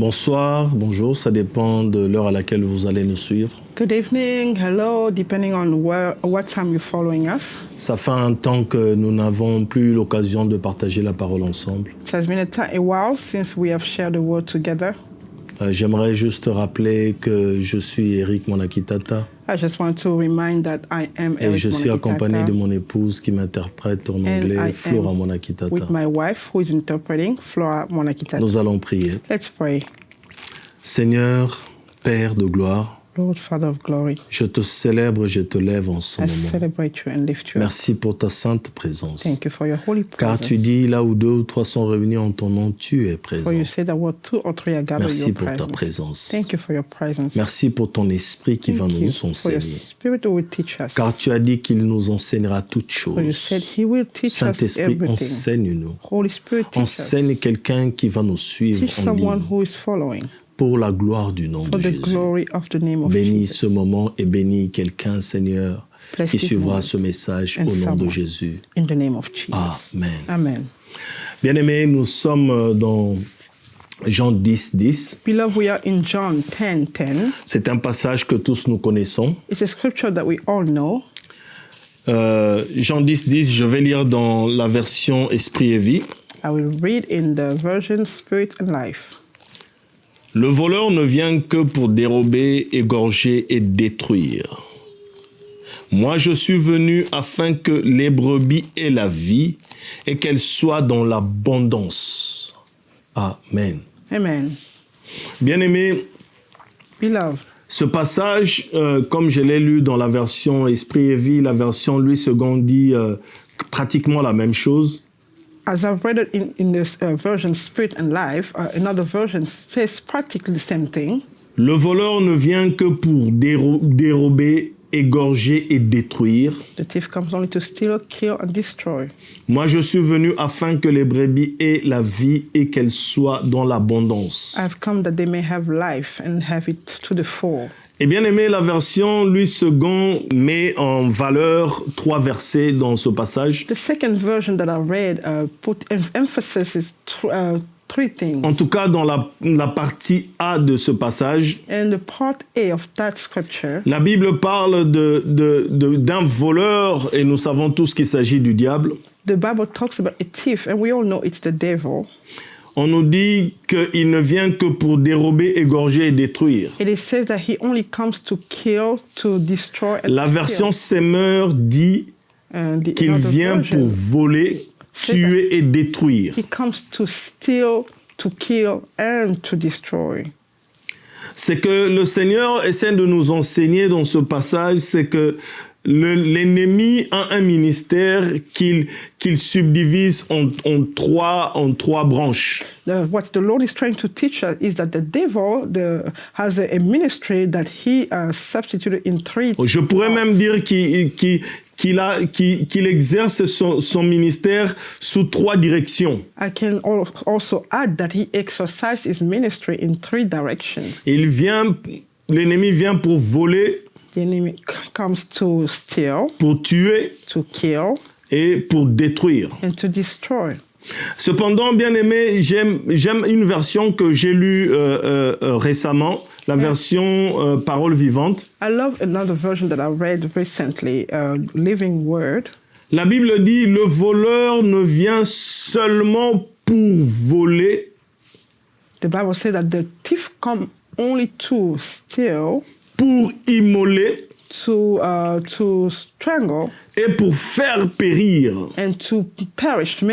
Bonsoir, bonjour, ça dépend de l'heure à laquelle vous allez nous suivre. Good evening, hello, depending on what time you're following us. Ça fait un temps que nous n'avons plus eu l'occasion de partager la parole ensemble. It has been a while since we have shared the word together. J'aimerais juste rappeler que je suis Eric Monakitata. I just want to remind that I am et Eric je suis accompagné Monakitata, de mon épouse qui m'interprète en anglais, Flora Monakitata. with my wife who is interpreting, Flora Monakitata. Nous allons prier. Let's pray. Seigneur, Père de gloire, Lord, Father of glory, je te célèbre, je te lève en ce I moment. celebrate you and lift you up. Merci pour ta sainte présence. Thank you for your holy Car presence. tu dis, là où 2 ou 3 sont réunis en ton nom, tu es présent. For you say that where 2 or 3 are gathered, Merci your pour ta presence. présence. Thank you for your presence. Merci pour ton esprit qui va Thank you nous for your enseigner. spirit who will teach us. Car tu as dit qu'il nous enseignera toutes For you choses. said he will teach us Saint-Esprit, everything. enseigne-nous. Holy Spirit, teach us. Enseigne quelqu'un qui va nous suivre Teach en someone ligne who is following pour la gloire du nom for de the Jésus. glory of the name of Bénis Jesus. ce moment et bénis quelqu'un, Seigneur, Bless qui this suivra moment ce message and au nom de someone. Jésus. In the name of Jesus. Amen. Amen. Bien-aimés, nous sommes dans Jean 10, 10. Beloved, we are in John 10:10. C'est un passage que tous nous connaissons. It's a scripture that we all know. Jean 10, 10, je vais lire dans la version Esprit et Vie. I will read in the version Spirit and Life. Le voleur ne vient que pour dérober, égorger et détruire. Moi, je suis venu afin que les brebis aient la vie et qu'elles soient dans l'abondance. Amen. Amen. Bien-aimés, Beloved, ce passage, comme je l'ai lu dans la version Esprit et Vie, la version Louis II dit pratiquement la même chose. as I've read it in this version Spirit and Life, another version says practically the same thing. Le voleur ne vient que pour dérober, égorger et détruire. The thief comes only to steal, kill, and destroy. Moi, je suis venu afin que les brebis aient la vie et qu'elles soient dans l'abondance. I've come that they may have life and have it to the full. Et bien aimé, la version Louis II met en valeur 3 versets dans ce passage. The second version that I read put emphasis is 3 things. En tout cas, dans la partie A de ce passage, And the part A of that scripture, la Bible parle d'un voleur et nous savons tous qu'il s'agit du diable. the Bible talks about a thief, and we all know it's the devil. On nous dit qu'il ne vient que pour dérober, égorger et détruire. It says that he only comes to kill, to destroy, and La to version kill. Semeur dit And the qu'il other vient version, pour voler, tuer et détruire. he comes to steal, to kill, and to destroy. C'est que le Seigneur essaie de nous enseigner dans ce passage, c'est que l'ennemi a un ministère qu'il subdivise en trois branches. What the Lord is trying to teach us is that the devil has a ministry that he substituted in 3. Je pourrais même dire qu'il exerce son ministère sous 3 directions. I can also add that he exercises his ministry in 3 directions. L'ennemi vient pour voler, The enemy comes to steal, pour tuer to kill, et pour détruire. and to destroy. Cependant, bien aimé, j'aime une version que j'ai lue récemment, la version Parole vivante. I love another version that I read recently, Living Word. La Bible dit, le voleur ne vient seulement pour voler, The Bible says that the thief come only to steal, pour immoler to strangle, et pour faire périr. and to perish, to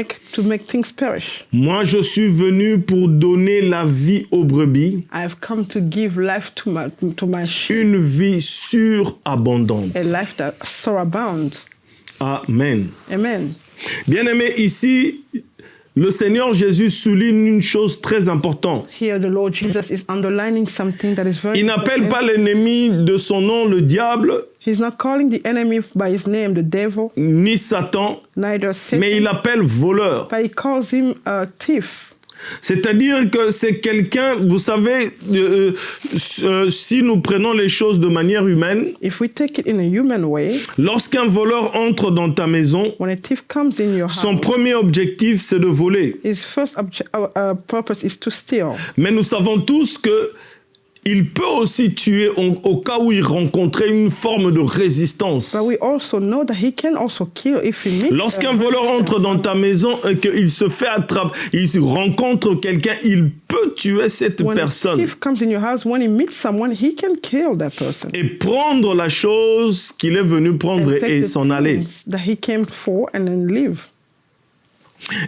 make things perish. Moi, je suis venu pour donner la vie aux brebis, I have come to give life to my sheep, une vie surabondante. a life that surrounds. Amen. Amen. Bien-aimé, ici, le Seigneur Jésus souligne une chose très importante. Here the Lord Jesus is underlining something that is very Il n'appelle important. pas l'ennemi de son nom le diable, He's not calling the enemy by his name, the devil, ni Satan, neither Satan, mais il l'appelle voleur. but he calls him a thief. C'est-à-dire que c'est quelqu'un, vous savez, si nous prenons les choses de manière humaine, If we take it in a human way, lorsqu'un voleur entre dans ta maison, when a thief comes in your son house, premier objectif, c'est de voler. his first purpose is to steal. Mais nous savons tous que il peut aussi tuer au cas où il rencontrait une forme de résistance. But we also know that he can also kill if he meets. Lorsqu'un voleur entre dans ta maison et qu'il se fait attraper, il rencontre quelqu'un, il peut tuer cette When a personne thief comes in your house, when he meets someone, he can kill that person. et prendre la chose qu'il est venu prendre And take et the s'en aller. things that he came for and then leave.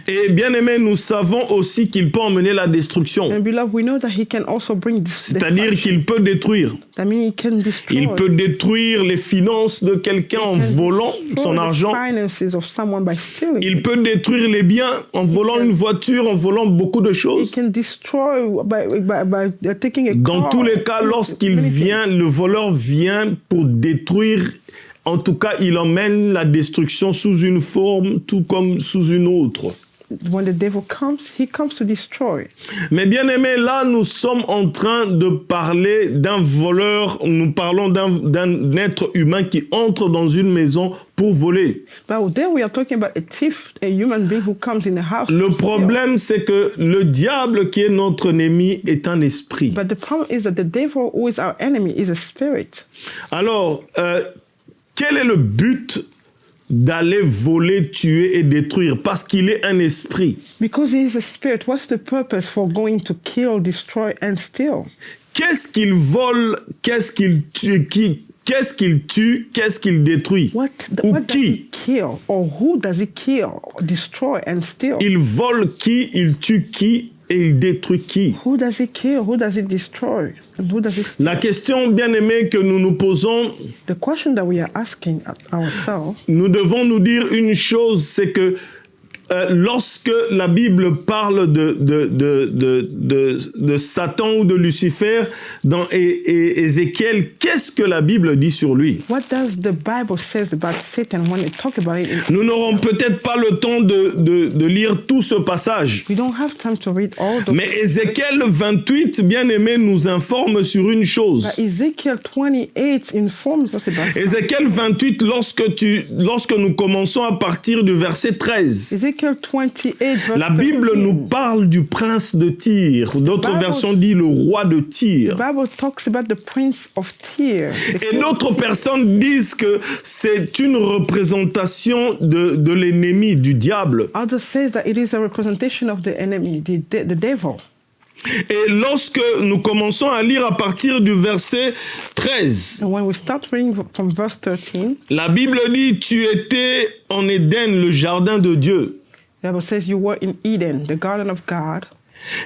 Et bien aimé, nous savons aussi qu'il peut emmener la destruction. And beloved, we know that he can also bring C'est-à-dire destruction. qu'il peut détruire. That means he can destroy. Il peut détruire les finances de quelqu'un en volant son argent. The finances of someone by stealing. Il peut détruire les biens en volant une voiture, en volant beaucoup de He choses. can destroy by taking a Dans car. tous les cas, lorsqu'il Many things. vient, le voleur vient pour détruire. En tout cas, il emmène la destruction sous une forme, tout comme sous une autre. When the devil comes, he comes to destroy. Mais bien aimé, là, nous sommes en train de parler d'un voleur. Nous parlons d'un être humain qui entre dans une maison pour voler. But there we are talking about a thief, a human being who comes in the house. Le to steal. problème, c'est que le diable qui est notre ennemi est un esprit. But the problem is that the devil, who is our enemy, is a spirit. Alors, quel est le but d'aller voler, tuer et détruire? Parce qu'il est un esprit. Because he is a spirit, what's the purpose for going to kill, destroy, and steal? Qu'est-ce qu'il vole? Qu'est-ce qu'il tue? Qu'est-ce qu'il tue? Qu'est-ce qu'il détruit? What Ou does he qui? kill? Or who does he kill, destroy, and steal? Il vole qui? Il tue qui? Et il détruit qui? Who does he kill? Who does he destroy? And who does he steal? La question bien aimée que nous nous posons, The question that we are asking ourselves, nous devons nous dire une chose, c'est que lorsque la Bible parle de Satan ou de Lucifer dans Ézéchiel, qu'est-ce que la Bible dit sur lui? what does the Bible says about Satan when they talk about it? Nous n'aurons peut-être pas le temps de lire tout ce passage. We don't have time to read all the. Mais Ézéchiel 28, bien aimé, nous informe sur une chose. But Ezekiel 28 informs us about. Ézéchiel 28, lorsque nous commençons à partir du verset 13, Ezekiel 28 verse la Bible 13. nous parle du prince de Tyr. D'autres Bible- versions disent le roi de Tyr. The Bible talks about the prince of Tyr. Et d'autres personnes disent que c'est une représentation de l'ennemi, du diable. Others says that it is a representation of the enemy, the devil. Et lorsque nous commençons à lire à partir du verset 13, And when we start reading from verse 13, la Bible dit « Tu étais en Éden, le jardin de Dieu ». the Bible says you were in Eden, the garden of God.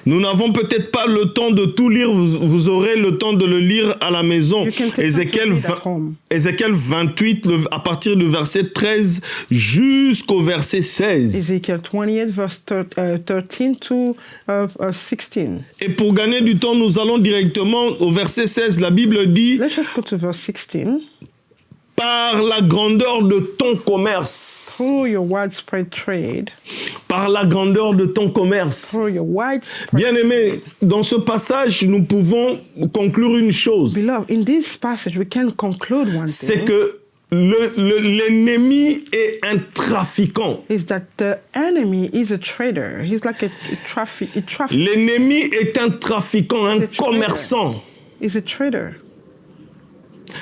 Nous n'avons peut-être pas le temps de tout lire, vous aurez le temps de le lire à la maison. You can take Ézéchiel, time to read at home. Ézéchiel 28, à partir du verset 13 jusqu'au verset 16. Ezekiel 28 verse 13 to 16. Et pour gagner du temps, nous allons directement au verset 16. La Bible dit Let's just go to verse 16. « Par la grandeur de ton commerce, Through your widespread trade, par la grandeur de ton commerce. » through your widespread. Bien-aimés, dans ce passage, nous pouvons conclure une chose. Beloved, in this passage, we can conclude one C'est thing. que l'ennemi est un trafiquant. Is that the enemy is a trader. He's like a traffic. L'ennemi est un trafiquant, un commerçant. Is a trader.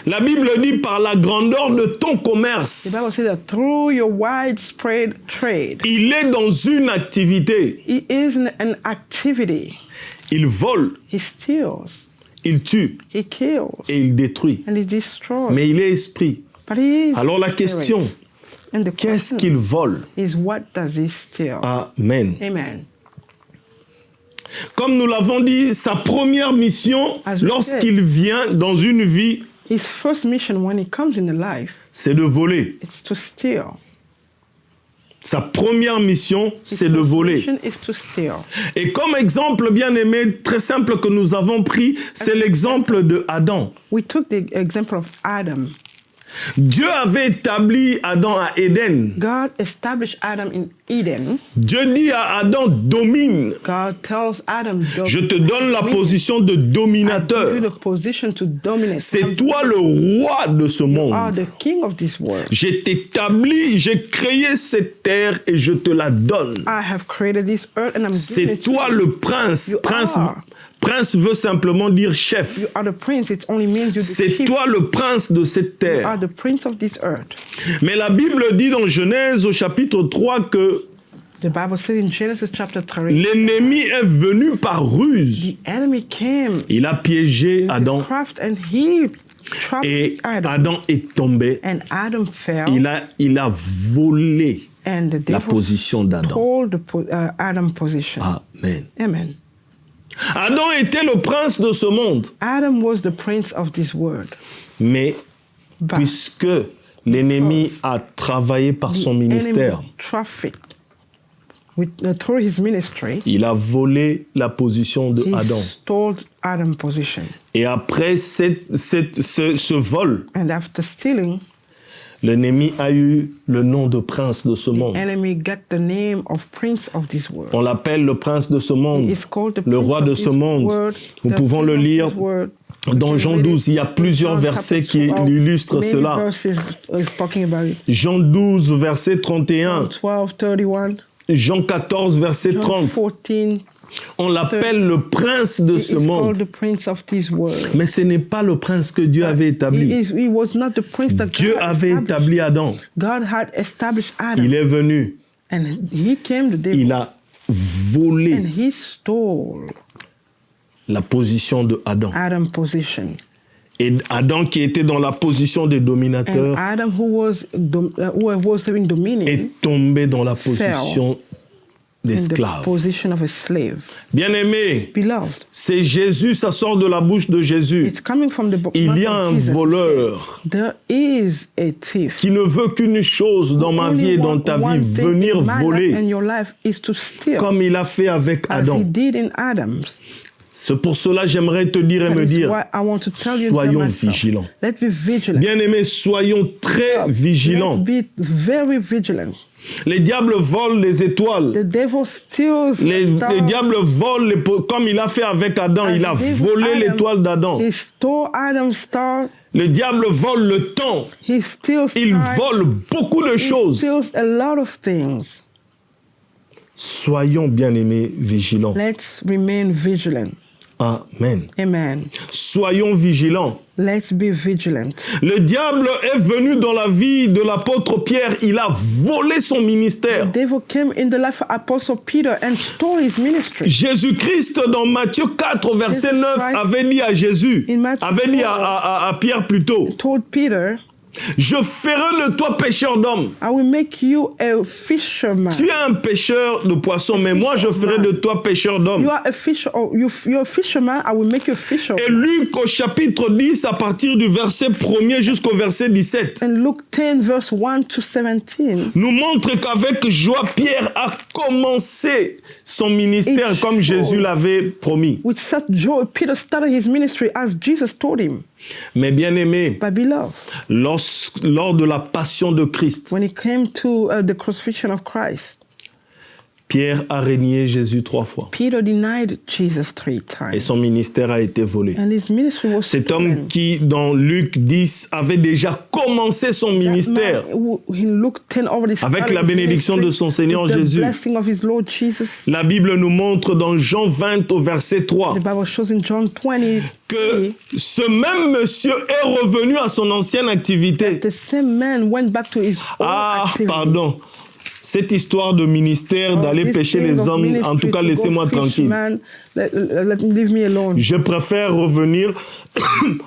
La Bible dit par la grandeur de ton The commerce. Bible says that through your widespread trade, Il est dans une activité. he is in an activity. Il vole, He steals, il tue he kills, et il détruit. and he destroys. Mais il est esprit. But he is Alors la spirit. question, And the qu'est-ce question qu'il vole? is, what does he steal? Amen. Amen. Comme nous l'avons dit, sa première mission, As we lorsqu'il vient dans une vie, His first mission when he comes in the life, c'est de voler. it's to steal. Sa première mission, His c'est de first voler. mission is to steal. Et comme exemple bien aimé, très simple que nous avons pris, c'est l'exemple de Adam. We took the example of Adam. Dieu avait établi Adam à Éden. God established Adam in Eden. Dieu dit à Adam, domine. God tells Adam, Je te donne la position de I give you dominateur. the position to dominate. C'est toi le roi de ce You are monde. the king of this world. J'ai t'établi, j'ai créé cette terre et je te la donne. I have created this earth and I'm giving C'est it to toi you. le prince. You Prince, are. prince veut simplement dire chef. You are the prince. It only means you're the C'est chief. toi le prince de cette You are terre. the prince of this earth. Mais la Bible dit dans Genèse au chapitre 3 que The Bible says in Genesis chapter 3, l'ennemi est venu par ruse. the enemy came Il a piégé with Adam his craft and he trapped et Adam. Adam est tombé. And Adam fell. Il a volé And the la devil position d'Adam. stole Adam's position. Amen. Amen. Adam était le prince de ce monde. Adam was the prince of this world. Mais But puisque l'ennemi a travaillé par son ministère, enemy trafficked through his ministry. il a volé la position de He Adam. stole Adam's position. Et après ce vol, And after stealing, l'ennemi a eu le nom de prince de ce monde. enemy got the name of prince of this world. On l'appelle le prince de ce monde, He is called the le prince roi of de this ce monde. world, Nous the pouvons le king of lire this world. dans Jean 12. Il y a plusieurs versets qui illustrent cela. Jean 12, verset 31. 12, 31, Jean 14, verset John 30. 14, On l'appelle le prince de he ce is called monde. the prince of this world. Mais ce n'est pas le prince que Dieu avait établi. He was not the prince that Dieu God avait established. établi Adam. God had established Adam. Il est venu. And he came the devil. Il a volé And he stole la position de Adam. Adam's position. Et Adam, qui était dans la position de And dominateur, Adam, who was having dominion, est tombé dans la position in the d'esclave. position of a slave. Bien-aimé, Beloved, c'est Jésus, ça sort de la bouche de Jésus. it's coming from the book. Il y a un voleur There is a thief. qui ne veut qu'une chose dans ma vie et dans ta vie, venir And voler, your life is to steal, comme il a fait avec as he Adam. did in Adam's. C'est pour cela j'aimerais te dire et That me is dire, why I want to tell you soyons myself. vigilants. Let's be vigilant. Bien-aimés, soyons très vigilants. Let's be very vigilant. Les diables volent les The étoiles. devil steals Les stars. diables volent, comme il a fait avec Adam. As Il a he did with volé Adam, l'étoile d'Adam. He stole Adam's star. Le diable vole le temps. He steals Il time. vole beaucoup de He choses. steals a lot of things. Soyons bien-aimés vigilants. Let's remain vigilant. Amen. Amen. Soyons vigilants. Let's be vigilant. Le diable est venu dans la vie de l'apôtre Pierre. Il a volé son ministère. The devil came in the life of Apostle Peter and stole his ministry. Jésus-Christ, dans Matthieu 4, verset Jesus 9, Christ, avait dit à Jésus, in Matthew avait dit 4, à Pierre plutôt, Told Peter, je ferai de toi pêcheur d'hommes. I will make you a fisherman. Tu es un pêcheur de poissons, mais moi je ferai de toi pêcheur You d'hommes. are a fisher, or you're a fisherman, I will make you a fisherman. Et Luc au chapitre 10, à partir du verset 1er jusqu'au verset 17, And Luke 10, verse 1 to 17. nous montre qu'avec joie, Pierre a commencé son ministère It comme Jésus shows. l'avait promis. With such joy, Peter started his ministry as Jesus told him. Mais bien aimé, But beloved, lors de la passion de Christ, when it came to the crucifixion of Christ, Pierre a régné Jésus 3 fois. Peter denied Jesus 3 Et times. son ministère a été volé. And his ministry was Cet homme stolen. qui, dans Luc 10, avait déjà commencé son ministère That man who in Luke 10 already avec started la his bénédiction ministry de son Seigneur with the Jésus. blessing of his Lord Jesus. La Bible nous montre dans Jean 20 au verset 3 The Bible shows in John 20 que ce même monsieur est revenu à son ancienne activité. the same man went back to his old Ah, activity. pardon. Cette histoire de ministère, Oh, d'aller this pêcher thing les of hommes, en ministry tout cas, to go laissez-moi fish, tranquille. man, leave me alone. Je préfère revenir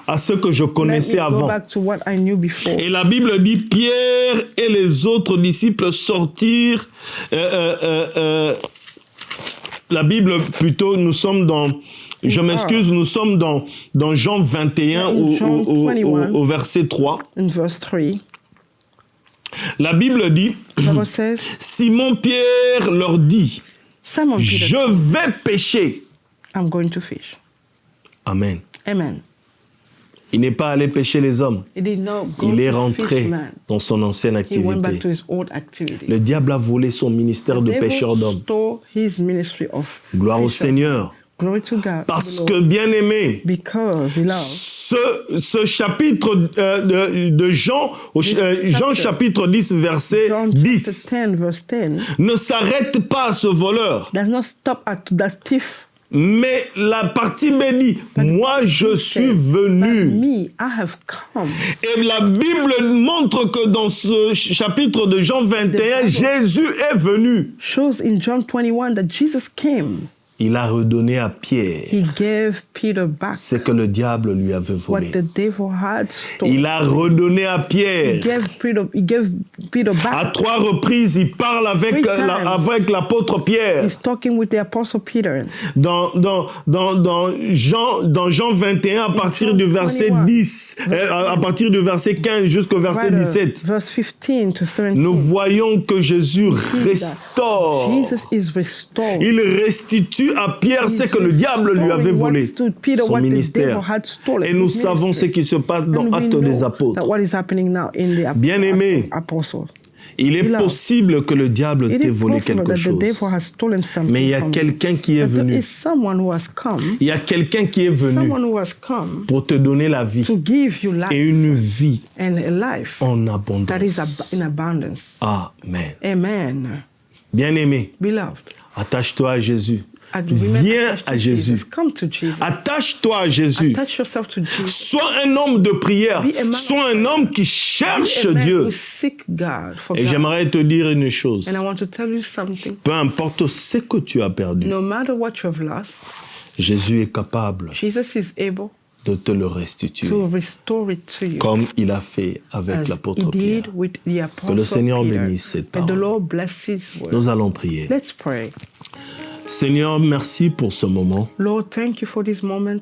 à ce que je Let me connaissais go avant. back to what I knew before. Et la Bible dit, Pierre et les autres disciples sortirent. La Bible, plutôt, nous sommes dans... Je m'excuse, nous sommes dans Jean 21 au verset 3. In verse 3, La Bible dit, the Bible says, Simon Pierre leur dit, Simon Peter, je vais pêcher. I'm going to fish. Amen. Amen. Il n'est pas allé pêcher les hommes. He did not go Il est to rentré fish man. dans son ancienne He went back to activité. his old activity. Le diable a volé son ministère de The pêcheur devil d'hommes. stole his ministry of Gloire au fisher. Seigneur. Glory to God. Parce the que, Lord. bien aimé, Because, beloved, ce chapitre de Jean, Jean chapitre 10, verset John 10, chapter 10, verse 10, ne s'arrête pas à ce voleur. does not stop at that thief. Mais la partie bénie, moi je suis But venu. me, I have come. Et la Bible montre que dans ce chapitre de Jean 21, Jésus est venu. Shows in John 21 that Jesus came. Il a redonné à Pierre He gave Peter back ce que le diable lui avait what volé. the devil had stolen. Il a redonné à He Pierre. gave Peter À back. 3 reprises, il parle avec l'apôtre Pierre. He's talking with the apostle Peter. Dans Jean 21, à partir du verset 10, à partir du verset 15 jusqu'au verset 17, Verse 15 to 17. nous voyons que Jésus restaure. Jesus is restored. Il restitue à Pierre ce que le diable lui avait volé, son ministère. Et nous savons ce qui se passe dans Actes des Apôtres. What is happening now in the Bien-aimé, apostles. il est possible que le diable It t'ait is volé possible quelque that the chose. devil has stolen something Mais il y a from you. quelqu'un qui est But there venu. is someone who has come, Il y a quelqu'un qui est venu someone who has come pour te donner la vie to give you life et une vie and a life en that is abondance. in abundance. Amen. Amen. Bien-aimé, Beloved, attache-toi à Jésus. remain Viens attached à to Jésus. Jesus. Come to Jesus. Attache-toi à Jésus. Attach yourself to Jesus. Sois un homme de prière. Be a man of Sois un homme qui cherche Be a man Dieu. who seek God for Et God. j'aimerais te dire une chose. And I want to tell you something. Peu importe ce que tu as perdu, No matter what you have lost, Jésus est capable Jesus is able de te le restituer, to restore it to you. comme il a fait avec As he l'apôtre Pierre. did with the apostle Que le Seigneur Peter. bénisse cette May the parole. Lord bless his word. Nous allons prier. Let's pray. Seigneur, merci pour ce moment. Lord, thank you for this moment.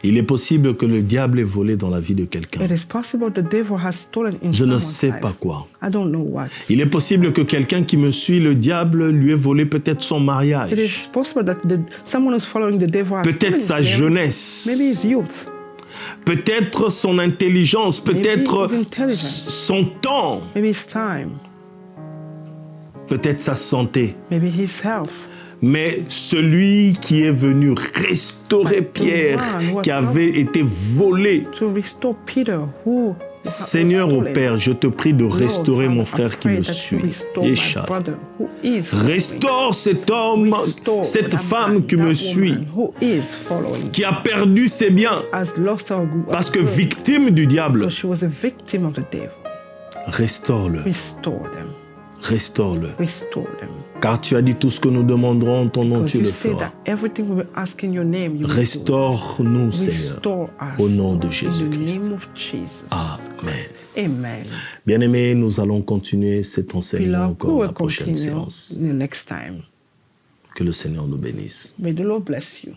Il est possible que le diable ait volé dans la vie de quelqu'un. It is possible the devil has stolen in Je ne someone's sais life. pas quoi. I don't know what. Il est possible que quelqu'un qui me suit, le diable, lui ait volé peut-être son It mariage, is possible that someone who's following the devil has peut-être stolen sa his jeunesse, maybe his youth, peut-être son intelligence, peut-être his intelligence. son temps, maybe his time, peut-être sa santé. maybe his health. Mais celui qui est venu restaurer Pierre, qui avait été volé, To restore Peter, who Seigneur au Père, je te prie de restaurer mon frère qui me suit. Yeshua. Restaure cet homme, cette femme qui me suit, qui a perdu ses biens parce que victime du diable. she was a victim of the devil. Restaure-le, Restore them. restaure-le. Restore them. Car tu as dit tout ce que nous demanderons en ton nom, Because tu you le say feras. that everything we will ask in your name, you will do. Restaure-nous, Seigneur, Restore us. au nom de In the Jésus-Christ. name of Jesus. Amen. Amen. Bien-aimés, nous allons continuer cet enseignement Beloved, we encore will la prochaine continue séance. in the next time. Que le Seigneur nous bénisse. May the Lord bless you.